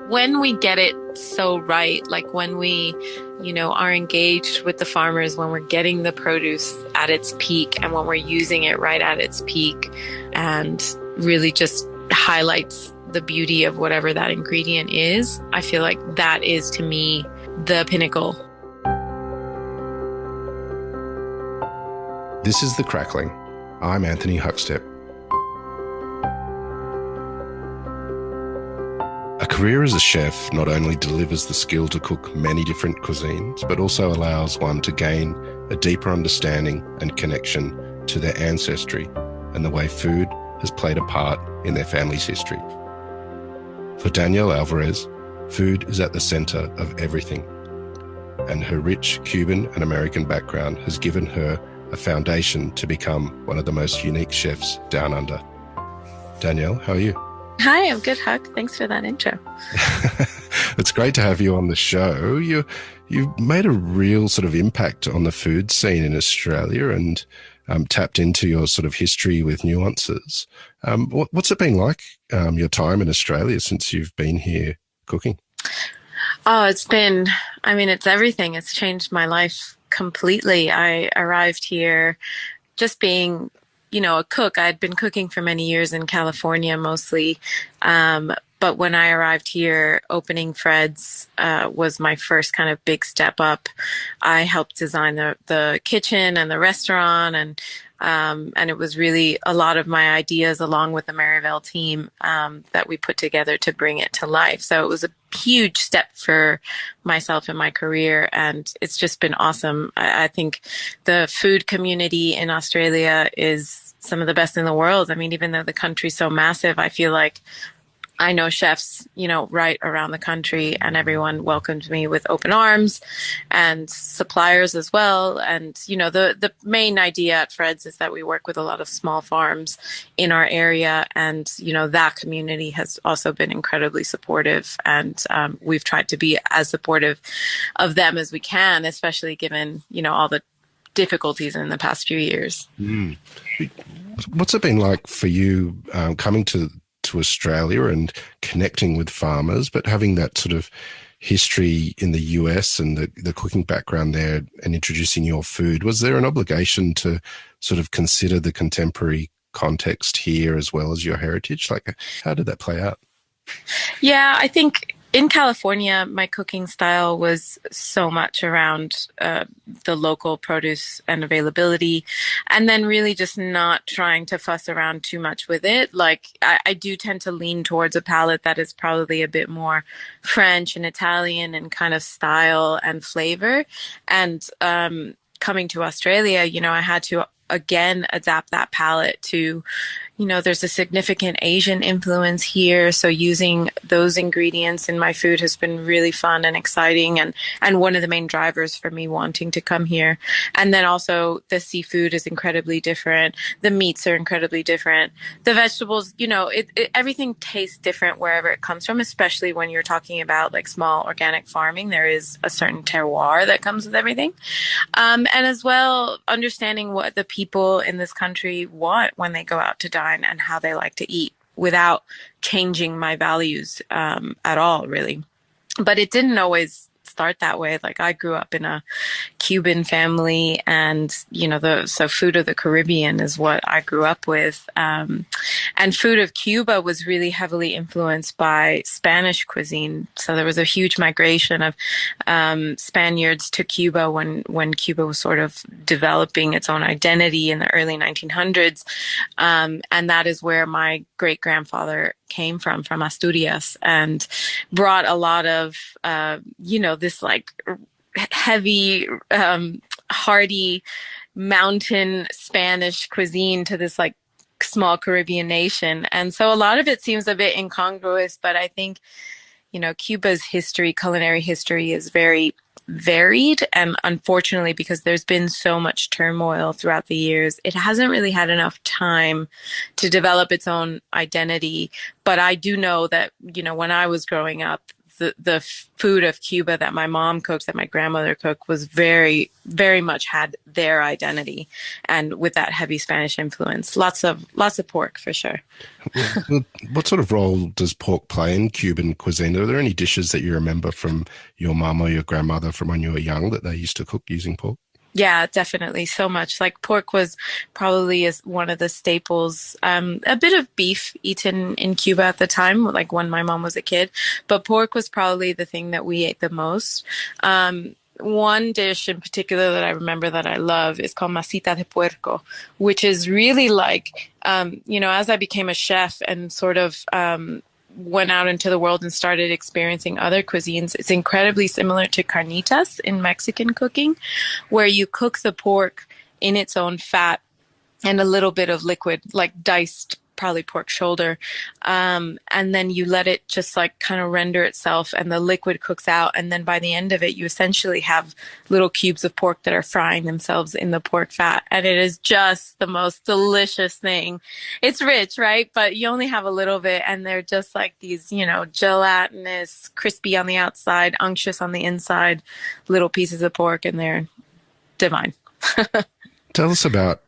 when we get it so right, like when we, are engaged with the farmers, when we're getting the produce at its peak and when we're using it right at its peak, and really just highlights the beauty of whatever that ingredient is, I feel like that is, to me, the pinnacle. This is The Crackling. I'm Anthony Huckstep. A career as a chef not only delivers the skill to cook many different cuisines, but also allows one to gain a deeper understanding and connection to their ancestry and the way food has played a part in their family's history. For Danielle Alvarez, food is at the center of everything, and her rich Cuban and American background has given her a foundation to become one of the most unique chefs down under. Danielle, how are you? Hi, I'm good, Huck. Thanks for that intro. It's great to have you on the show. You've made a real sort of impact on the food scene in Australia and tapped into your sort of history with nuances. What's it been like, your time in Australia since you've been here cooking? Oh, it's everything. It's changed my life completely. I arrived here just being a cook. I'd been cooking for many years in California mostly. But when I arrived here, opening Fred's was my first kind of big step up. I helped design the kitchen and the restaurant, and it was really a lot of my ideas along with the Maryvale team that we put together to bring it to life. So it was a huge step for myself in my career, and it's just been awesome. I think the food community in Australia is some of the best in the world. I mean, even though the country's so massive, I feel like I know chefs, right around the country, and everyone welcomed me with open arms, and suppliers as well. And, the main idea at Fred's is that we work with a lot of small farms in our area. And, that community has also been incredibly supportive. And we've tried to be as supportive of them as we can, especially given, all the difficulties in the past few years. What's it been like for you coming to Australia and connecting with farmers, but having that sort of history in the US and the cooking background there and introducing your food? Was there an obligation to sort of consider the contemporary context here as well as your heritage? Like, how did that play out? Yeah, I think in California, my cooking style was so much around the local produce and availability, and then really just not trying to fuss around too much with it. Like, I do tend to lean towards a palate that is probably a bit more French and Italian in kind of style and flavor. And coming to Australia, I had to again adapt that palate to, there's a significant Asian influence here. So using those ingredients in my food has been really fun and exciting, and one of the main drivers for me wanting to come here. And then also the seafood is incredibly different. The meats are incredibly different. The vegetables, everything tastes different wherever it comes from, especially when you're talking about like small organic farming. There is a certain terroir that comes with everything. And as well, understanding what the people in this country want when they go out to dine and how they like to eat without changing my values at all, really. But it didn't always start that way. Like, I grew up in a Cuban family, and so food of the Caribbean is what I grew up with, and food of Cuba was really heavily influenced by Spanish cuisine. So there was a huge migration of Spaniards to Cuba when Cuba was sort of developing its own identity in the early 1900s, and that is where my great grandfather came from Asturias, and brought a lot of this like heavy, hearty mountain Spanish cuisine to this like small Caribbean nation. And so a lot of it seems a bit incongruous, but I think, Cuba's culinary history is very varied. And unfortunately, because there's been so much turmoil throughout the years, it hasn't really had enough time to develop its own identity. But I do know that, when I was growing up, the food of Cuba that my mom cooked, that my grandmother cooked, was very, very much had their identity, and with that heavy Spanish influence, lots of pork for sure. What sort of role does pork play in Cuban cuisine? Are there any dishes that you remember from your mum or your grandmother from when you were young that they used to cook using pork? Yeah, definitely. So much. Like pork was probably as one of the staples. A bit of beef eaten in Cuba at the time, like when my mom was a kid, but pork was probably the thing that we ate the most. One dish in particular that I remember that I love is called masita de puerco, which is really like, as I became a chef and sort of, went out into the world and started experiencing other cuisines, it's incredibly similar to carnitas in Mexican cooking, where you cook the pork in its own fat and a little bit of liquid, like diced, probably pork shoulder. And then you let it just like kind of render itself and the liquid cooks out. And then by the end of it, you essentially have little cubes of pork that are frying themselves in the pork fat. And it is just the most delicious thing. It's rich, right? But you only have a little bit, and they're just like these, gelatinous, crispy on the outside, unctuous on the inside, little pieces of pork, and they're divine. Tell us about,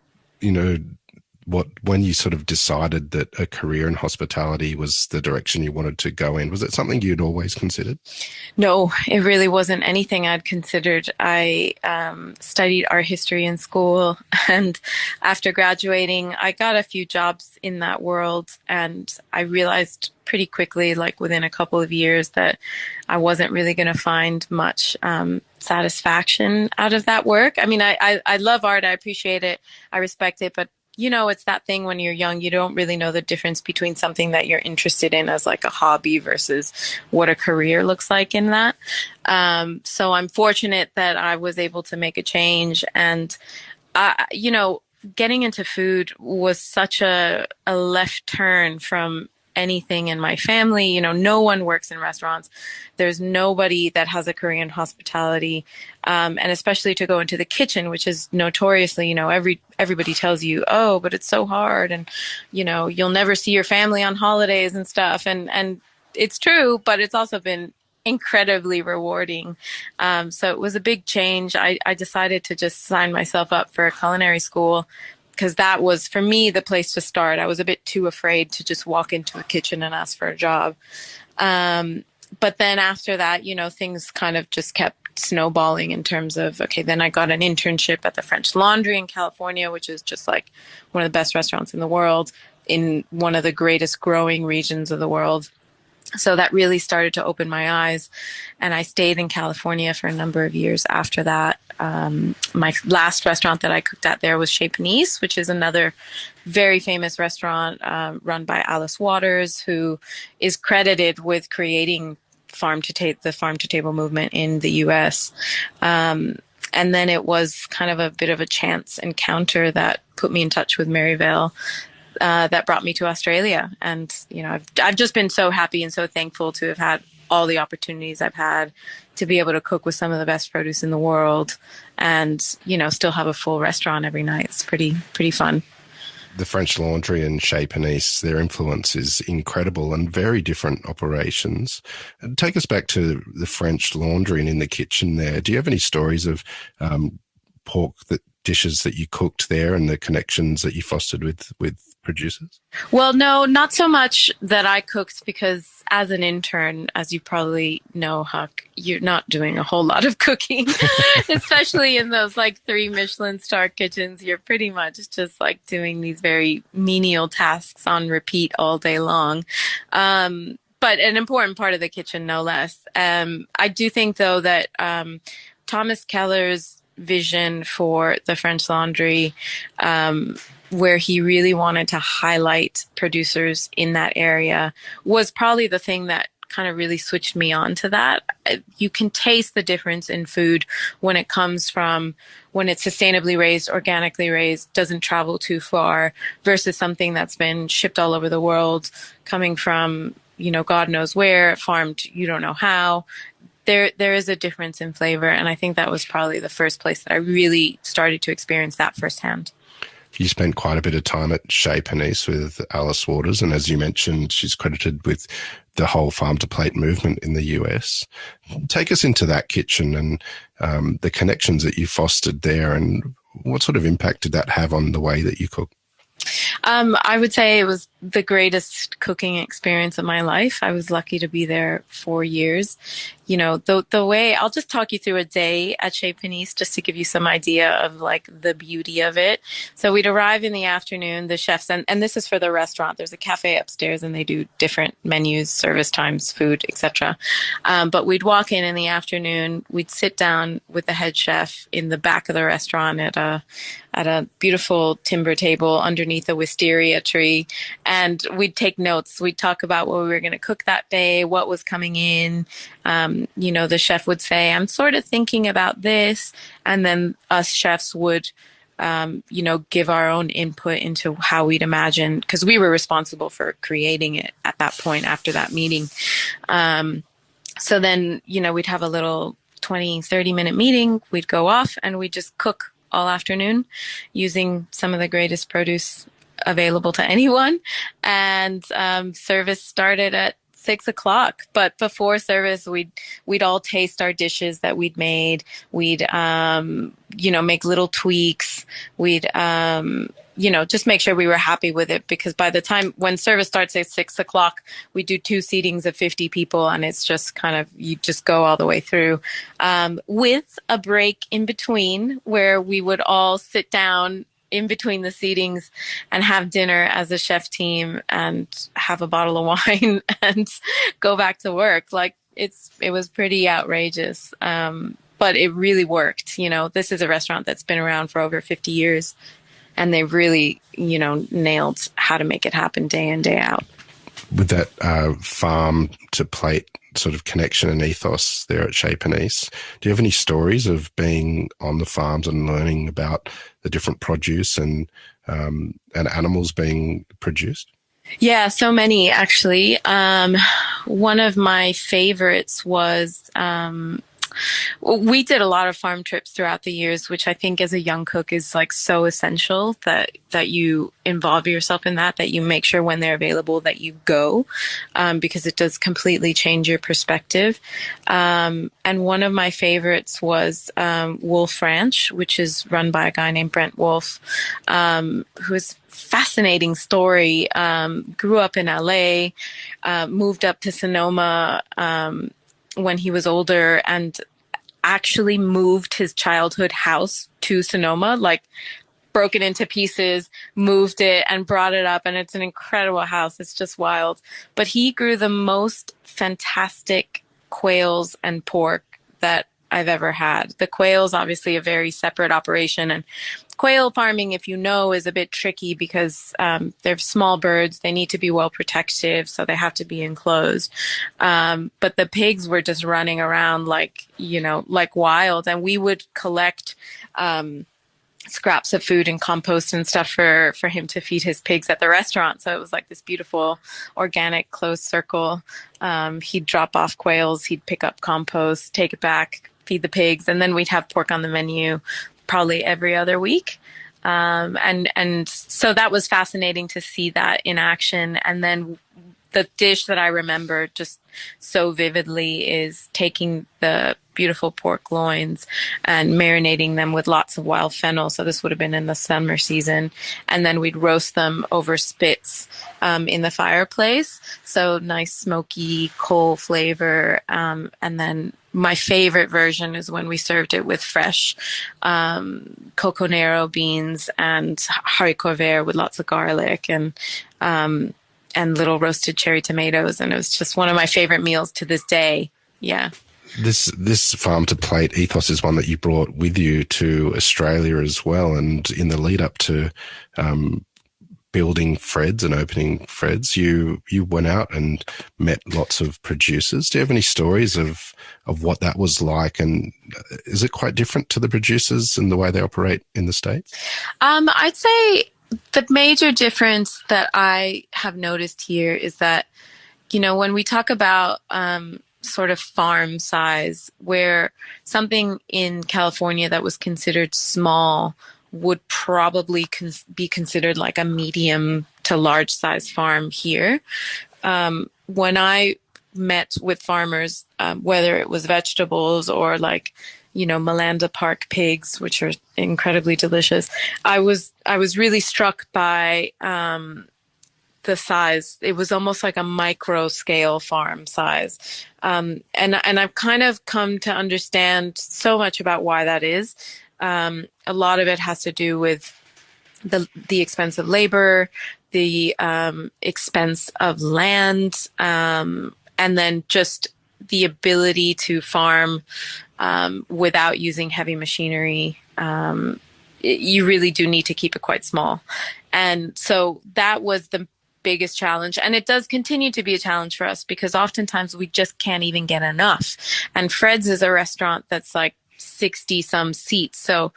when you sort of decided that a career in hospitality was the direction you wanted to go in. Was it something you'd always considered? No, it really wasn't anything I'd considered. I studied art history in school, and after graduating, I got a few jobs in that world, and I realized pretty quickly, like within a couple of years, that I wasn't really going to find much satisfaction out of that work. I mean, I love art. I appreciate it. I respect it. But it's that thing when you're young, you don't really know the difference between something that you're interested in as like a hobby versus what a career looks like in that. So I'm fortunate that I was able to make a change. And, getting into food was such a left turn from anything in my family. No one works in restaurants. There's nobody that has a career in hospitality. And especially to go into the kitchen, which is notoriously, everybody tells you, oh, but it's so hard. And, you'll never see your family on holidays and stuff. And it's true, but it's also been incredibly rewarding. So it was a big change. I decided to just sign myself up for a culinary school, because that was, for me, the place to start. I was a bit too afraid to just walk into a kitchen and ask for a job. But then after that, things kind of just kept snowballing in terms of, okay, then I got an internship at the French Laundry in California, which is just like one of the best restaurants in the world, in one of the greatest growing regions of the world. So that really started to open my eyes, and I stayed in California for a number of years after that. My last restaurant that I cooked at there was Chez Panisse, which is another very famous restaurant run by Alice Waters, who is credited with creating the farm to table movement in the U.S. And then it was kind of a bit of a chance encounter that put me in touch with Maryvale, that brought me to Australia. And, I've just been so happy and so thankful to have had all the opportunities I've had to be able to cook with some of the best produce in the world and, still have a full restaurant every night. It's pretty fun. The French Laundry and Chez Panisse, their influence is incredible, and very different operations. Take us back to the French Laundry and in the kitchen there. Do you have any stories of pork dishes that you cooked there and the connections that you fostered with producers? Well, no, not so much that I cooked, because as an intern, as you probably know, Huck, you're not doing a whole lot of cooking, especially in those like 3 Michelin star kitchens. You're pretty much just like doing these very menial tasks on repeat all day long. But an important part of the kitchen, no less. I do think, though, that Thomas Keller's vision for the French Laundry, where he really wanted to highlight producers in that area, was probably the thing that kind of really switched me on to that. You can taste the difference in food when it comes from when it's sustainably raised, organically raised, doesn't travel too far, versus something that's been shipped all over the world, coming from, God knows where, farmed, you don't know how. There is a difference in flavor, and I think that was probably the first place that I really started to experience that firsthand. You spent quite a bit of time at Chez Panisse with Alice Waters, and as you mentioned, she's credited with the whole farm to plate movement in the US. Take us into that kitchen and the connections that you fostered there, and what sort of impact did that have on the way that you cook? I would say it was the greatest cooking experience of my life. I was lucky to be there 4 years. You know, the way I'll just talk you through a day at Chez Panisse just to give you some idea of like the beauty of it. So we'd arrive in the afternoon, the chefs, and this is for the restaurant. There's a cafe upstairs and they do different menus, service times, food, etc. But we'd walk in the afternoon, we'd sit down with the head chef in the back of the restaurant at a beautiful timber table underneath a wisteria tree. And we'd take notes. We'd talk about what we were going to cook that day, what was coming in. You know, the chef would say, I'm sort of thinking about this. And then us chefs would, you know, give our own input into how we'd imagine, because we were responsible for creating it at that point after that meeting. So then, you know, we'd have a little 20, 30-minute meeting. We'd go off and we'd just cook all afternoon using some of the greatest produce available to anyone. And service started at 6 o'clock. But before service, we'd all taste our dishes that we'd made. We'd you know, make little tweaks. We'd you know, just make sure we were happy with it, because by the time when service starts at 6 o'clock, we do 2 seatings of 50 people, and it's just kind of, you just go all the way through, with a break in between where we would all sit down in between the seatings and have dinner as a chef team and have a bottle of wine and go back to work. Like it was pretty outrageous. But it really worked. You know, this is a restaurant that's been around for over 50 years and they really, you know, nailed how to make it happen day in, day out. With that farm to plate sort of connection and ethos there at Chez Panisse, do you have any stories of being on the farms and learning about the different produce and animals being produced? Yeah, so many actually. One of my favorites was we did a lot of farm trips throughout the years, which I think as a young cook is like so essential that you involve yourself in that you make sure when they're available that you go, because it does completely change your perspective. And one of my favorites was Wolf Ranch, which is run by a guy named Brent Wolf, who is fascinating story. Grew up in LA, moved up to Sonoma when he was older, and actually moved his childhood house to Sonoma, like broke it into pieces, moved it and brought it up. And it's an incredible house. It's just wild. But he grew the most fantastic quails and pork that I've ever had. The quails, obviously a very separate operation, and quail farming, if you know, is a bit tricky because they're small birds. They need to be well protected, so they have to be enclosed. But the pigs were just running around like, you know, like wild. And we would collect scraps of food and compost and stuff for him to feed his pigs at the restaurant. So it was like this beautiful organic closed circle. He'd drop off quails, he'd pick up compost, take it back, feed the pigs, and then we'd have pork on the menu probably every other week. And so that was fascinating to see that in action. And then the dish that I remember just so vividly is taking the beautiful pork loins and marinating them with lots of wild fennel. So this would have been in the summer season. And then we'd roast them over spits in the fireplace. So nice smoky coal flavor. And then my favorite version is when we served it with fresh coconero beans and haricot vert with lots of garlic and little roasted cherry tomatoes. And it was just one of my favorite meals to this day. Yeah. This farm to plate ethos is one that you brought with you to Australia as well. And in the lead up to building Fred's and opening Fred's, you went out and met lots of producers. Do you have any stories of what that was like? And is it quite different to the producers and the way they operate in the States? I'd say the major difference that I have noticed here is that, you know, when we talk about sort of farm size, where something in California that was considered small would probably be considered like a medium to large size farm here. when I met with farmers, whether it was vegetables or like, Malanda Park pigs, which are incredibly delicious, I was really struck by the size. It was almost like a micro scale farm size. And I've kind of come to understand so much about why that is. A lot of it has to do with the expense of labor, the expense of land, and then just the ability to farm without using heavy machinery. You really do need to keep it quite small. And so that was the biggest challenge. And it does continue to be a challenge for us because oftentimes we just can't even get enough. And Fred's is a restaurant that's like 60 some seats. So,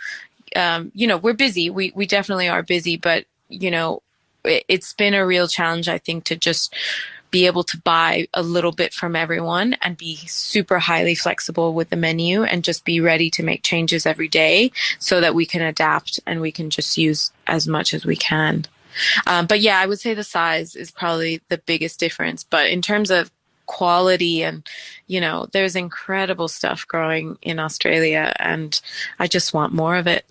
we're busy. We definitely are busy, but, it's been a real challenge, I think, to just be able to buy a little bit from everyone and be super highly flexible with the menu and just be ready to make changes every day so that we can adapt and we can just use as much as we can. But yeah, I would say the size is probably the biggest difference. But in terms of quality and, there's incredible stuff growing in Australia and I just want more of it.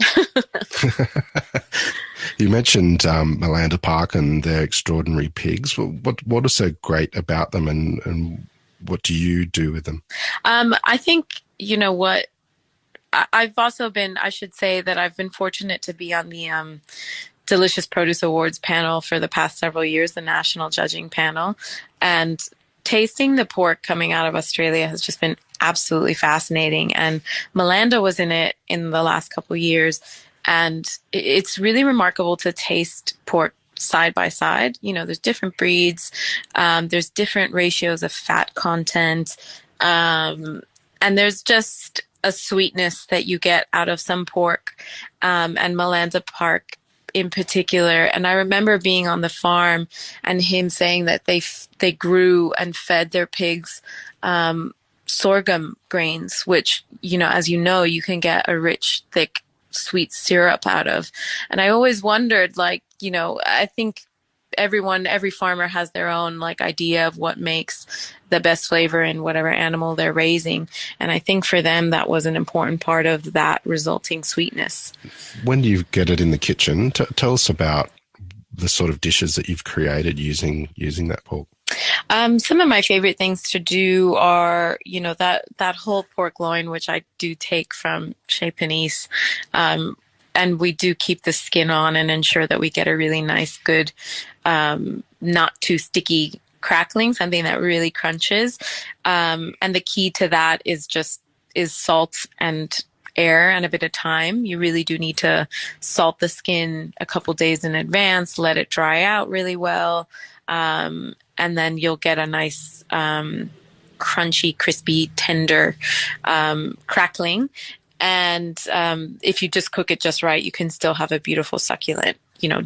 You mentioned Malanda Park and their extraordinary pigs. What is so great about them and what do you do with them? I think, what, I've also been, I should say that I've been fortunate to be on the Delicious Produce Awards panel for the past several years, the national judging panel. And tasting the pork coming out of Australia has just been absolutely fascinating. And Malanda was in it in the last couple of years. And it's really remarkable to taste pork side by side. There's different breeds. There's different ratios of fat content. And there's just a sweetness that you get out of some pork. And Malanda Park in particular. And I remember being on the farm and him saying that they grew and fed their pigs sorghum grains, which, as you can get a rich, thick, sweet syrup out of. And I always wondered, I think every farmer has their own idea of what makes the best flavor in whatever animal they're raising. And I think for them, that was an important part of that resulting sweetness. When you get it in the kitchen, tell us about the sort of dishes that you've created using that pork. Some of my favorite things to do are, that whole pork loin, which I do take from Chez Panisse. And we do keep the skin on and ensure that we get a really nice, good, not too sticky crackling, something that really crunches. And the key to that is salt and air and a bit of time. You really do need to salt the skin a couple days in advance, let it dry out really well. And then you'll get a nice, crunchy, crispy, tender, crackling. And if you just cook it just right, you can still have a beautiful, succulent,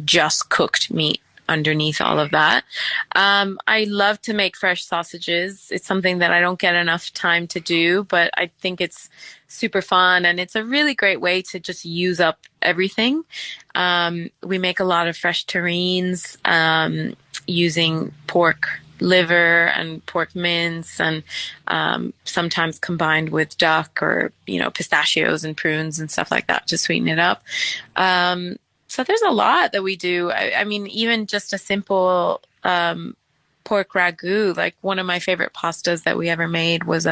just cooked meat underneath all of that. I love to make fresh sausages. It's something that I don't get enough time to do, but I think it's super fun. And it's a really great way to just use up everything. We make a lot of fresh terrines using pork liver and pork mince and sometimes combined with duck or, pistachios and prunes and stuff like that to sweeten it up. So there's a lot that we do. I mean, even just a simple pork ragu, one of my favorite pastas that we ever made was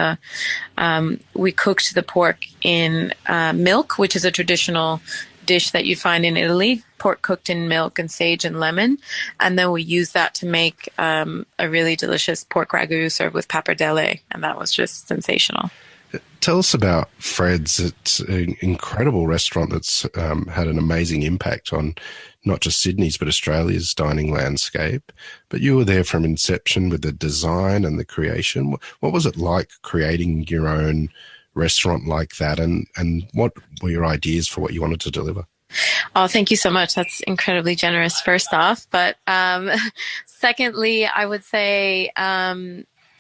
we cooked the pork in milk, which is a traditional dish that you'd find in Italy, pork cooked in milk and sage and lemon. And then we used that to make a really delicious pork ragu served with pappardelle. And that was just sensational. Tell us about Fred's. It's an incredible restaurant that's had an amazing impact on not just Sydney's but Australia's dining landscape. But you were there from inception with the design and the creation. What was it like creating your own restaurant like that, and what were your ideas for what you wanted to deliver? Oh, thank you so much. That's incredibly generous, first off. But secondly, I would say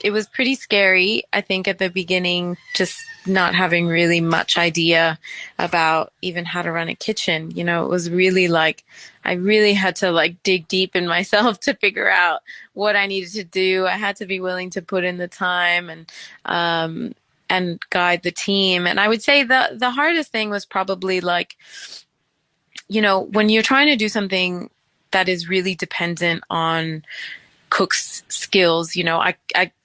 it was pretty scary, I think, at the beginning, just not having really much idea about even how to run a kitchen. You know, it was really like I really had to like dig deep in myself to figure out what I needed to do. I had to be willing to put in the time and guide the team. And I would say the hardest thing was probably like, you know, when you're trying to do something that is really dependent on cook's skills. You know, I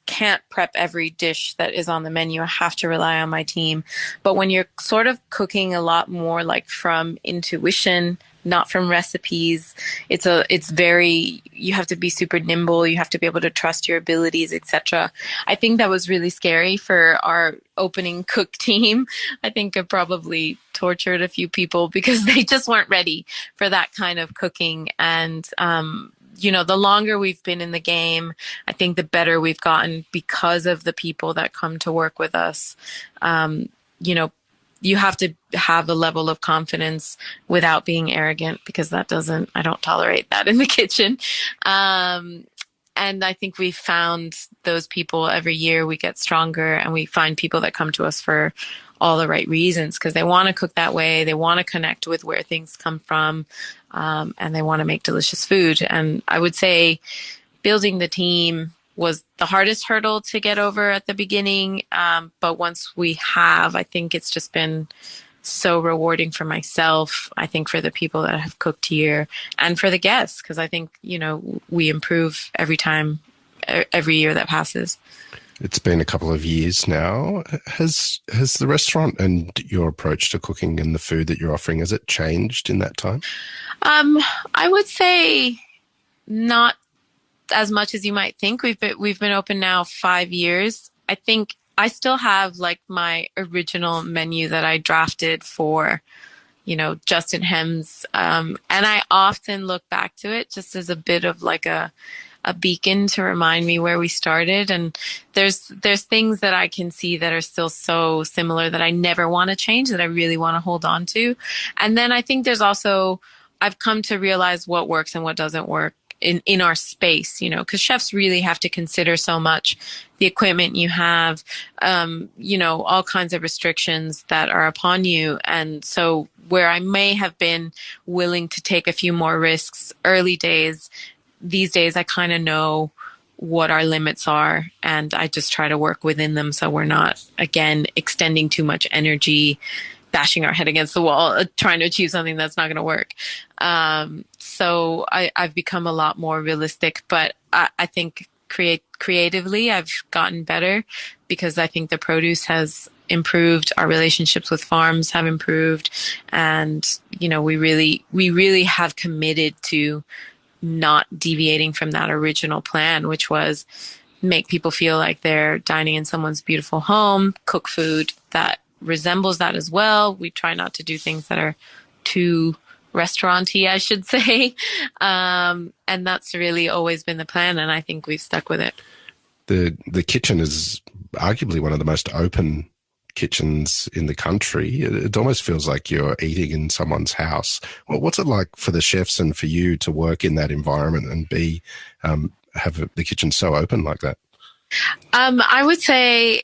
can't prep every dish that is on the menu. I have to rely on my team. But when you're sort of cooking a lot more like from intuition, not from recipes, it's very, you have to be super nimble. You have to be able to trust your abilities, etc. I think that was really scary for our opening cook team. I think it probably tortured a few people because they just weren't ready for that kind of cooking. And, you know, the longer we've been in the game, I think the better we've gotten because of the people that come to work with us. You know, you have to have a level of confidence without being arrogant because I don't tolerate that in the kitchen. And I think we found those people every year. We get stronger and we find people that come to us for all the right reasons because they want to cook that way. They want to connect with where things come from. And they want to make delicious food. And I would say building the team was the hardest hurdle to get over at the beginning. But once we have, I think it's just been so rewarding for myself. I think for the people that have cooked here and for the guests, because I think, you know, we improve every time, every year that passes. It's been a couple of years now. Has the restaurant and your approach to cooking and the food that you're offering, has it changed in that time? I would say not as much as you might think. We've been open now 5 years. I think I still have like my original menu that I drafted for, you know, Justin Hems. And I often look back to it just as a bit of like a beacon to remind me where we started. And there's things that I can see that are still so similar that I never want to change, that I really want to hold on to. And then I think there's also, I've come to realize what works and what doesn't work in our space, you know, because chefs really have to consider so much the equipment you have, you know, all kinds of restrictions that are upon you. And so where I may have been willing to take a few more risks early days, these days I kind of know what our limits are and I just try to work within them so we're not, again, extending too much energy, bashing our head against the wall, trying to achieve something that's not going to work. So I've become a lot more realistic, but I think creatively I've gotten better because I think the produce has improved. Our relationships with farms have improved. And, you know, we really have committed to not deviating from that original plan, which was make people feel like they're dining in someone's beautiful home, cook food that resembles that as well. We try not to do things that are too restaurant-y, I should say. And that's really always been the plan, and I think we've stuck with it. The kitchen is arguably one of the most open kitchens in the country. It almost feels like you're eating in someone's house. Well, what's it like for the chefs and for you to work in that environment and have the kitchen so open like that? I would say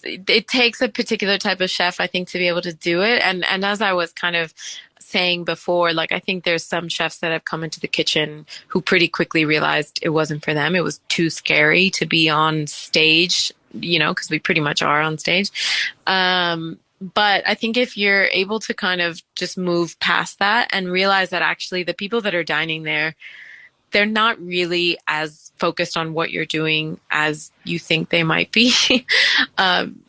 it takes a particular type of chef, I think, to be able to do it. And as I was kind of saying before, like, I think there's some chefs that have come into the kitchen who pretty quickly realized it wasn't for them. It was too scary to be on stage, you know, because we pretty much are on stage. But I think if you're able to kind of just move past that and realize that actually the people that are dining there, they're not really as focused on what you're doing as you think they might be.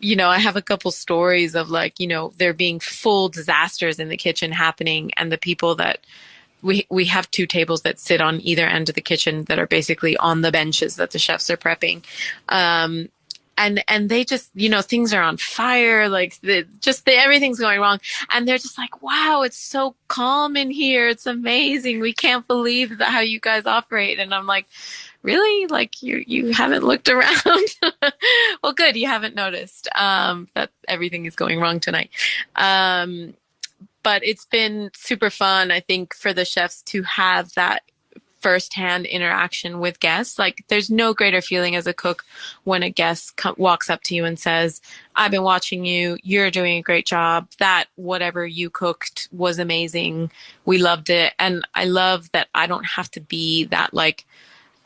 You know, I have a couple stories of like, you know, there being full disasters in the kitchen happening, and the people that we have two tables that sit on either end of the kitchen that are basically on the benches that the chefs are prepping. And they just, you know, things are on fire, like everything's going wrong. And they're just like, wow, it's so calm in here. It's amazing. We can't believe how you guys operate. And I'm like, really? Like you haven't looked around? Well, good. You haven't noticed, that everything is going wrong tonight. But it's been super fun, I think, for the chefs to have that firsthand interaction with guests. Like there's no greater feeling as a cook when a guest walks up to you and says, I've been watching you, you're doing a great job, that whatever you cooked was amazing, we loved it. And I love that I don't have to be that like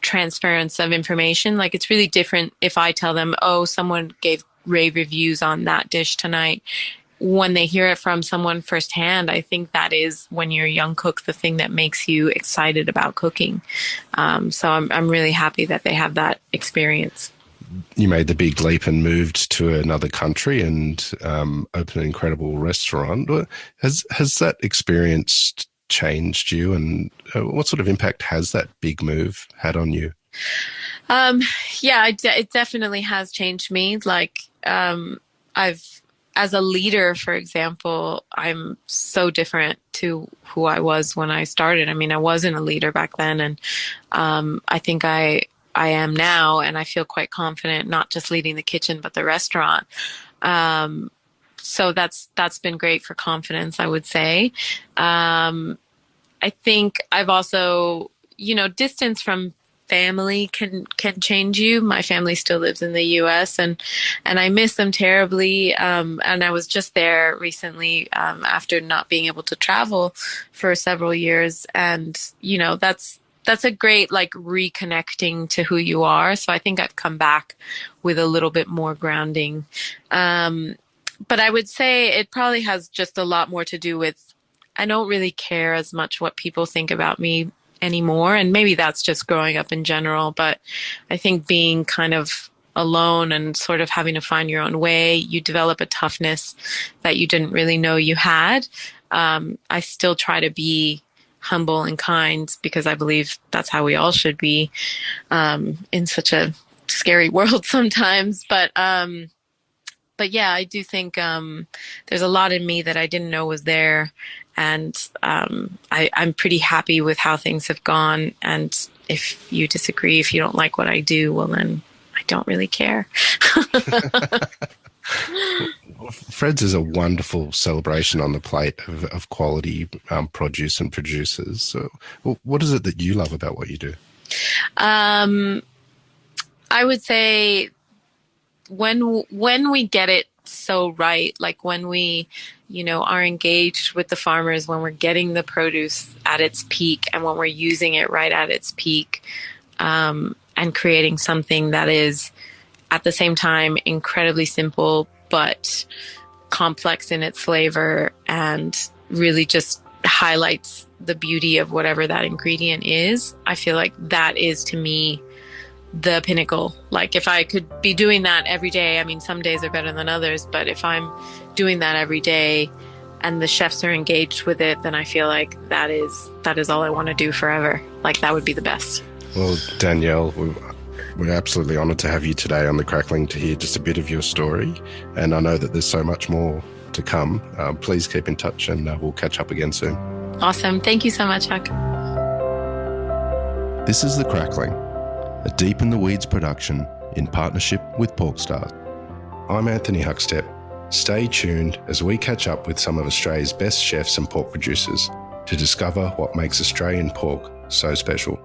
transference of information. Like it's really different if I tell them, oh, someone gave rave reviews on that dish tonight. When they hear it from someone firsthand, I think that is, when you're a young cook, the thing that makes you excited about cooking. So I'm really happy that they have that experience. You made the big leap and moved to another country and opened an incredible restaurant. Has that experience changed you, and what sort of impact has that big move had on you? Yeah, it definitely has changed me. Like as a leader, for example, I'm so different to who I was when I started. I mean, I wasn't a leader back then, and I think I am now, and I feel quite confident, not just leading the kitchen, but the restaurant. So that's been great for confidence, I would say. I think I've also, distance from family can change you. My family still lives in the US, and I miss them terribly. And I was just there recently after not being able to travel for several years. And, that's a great like reconnecting to who you are. So I think I've come back with a little bit more grounding. But I would say it probably has just a lot more to do with, I don't really care as much what people think about me anymore. And maybe that's just growing up in general. But I think being kind of alone and sort of having to find your own way, you develop a toughness that you didn't really know you had. I still try to be humble and kind because I believe that's how we all should be in such a scary world sometimes. But yeah, I do think there's a lot in me that I didn't know was there. And I'm pretty happy with how things have gone. And if you disagree, if you don't like what I do, well, then I don't really care. Fred's is a wonderful celebration on the plate of quality produce and producers. So, what is it that you love about what you do? I would say when we get it so right, like when we, are engaged with the farmers, when we're getting the produce at its peak and when we're using it right at its peak, and creating something that is at the same time incredibly simple, but complex in its flavor and really just highlights the beauty of whatever that ingredient is. I feel like that is, to me, the pinnacle. Like if I could be doing that every day, I mean, some days are better than others, but if I'm doing that every day and the chefs are engaged with it, then I feel like that is all I want to do forever. Like that would be the best. Well, Danielle, we're absolutely honoured to have you today on the Crackling to hear just a bit of your story. And I know that there's so much more to come. Please keep in touch and we'll catch up again soon. Awesome. Thank you so much, Huck. This is The Crackling, a Deep in the Weeds production in partnership with PorkStar. I'm Anthony Huckstep. Stay tuned as we catch up with some of Australia's best chefs and pork producers to discover what makes Australian pork so special.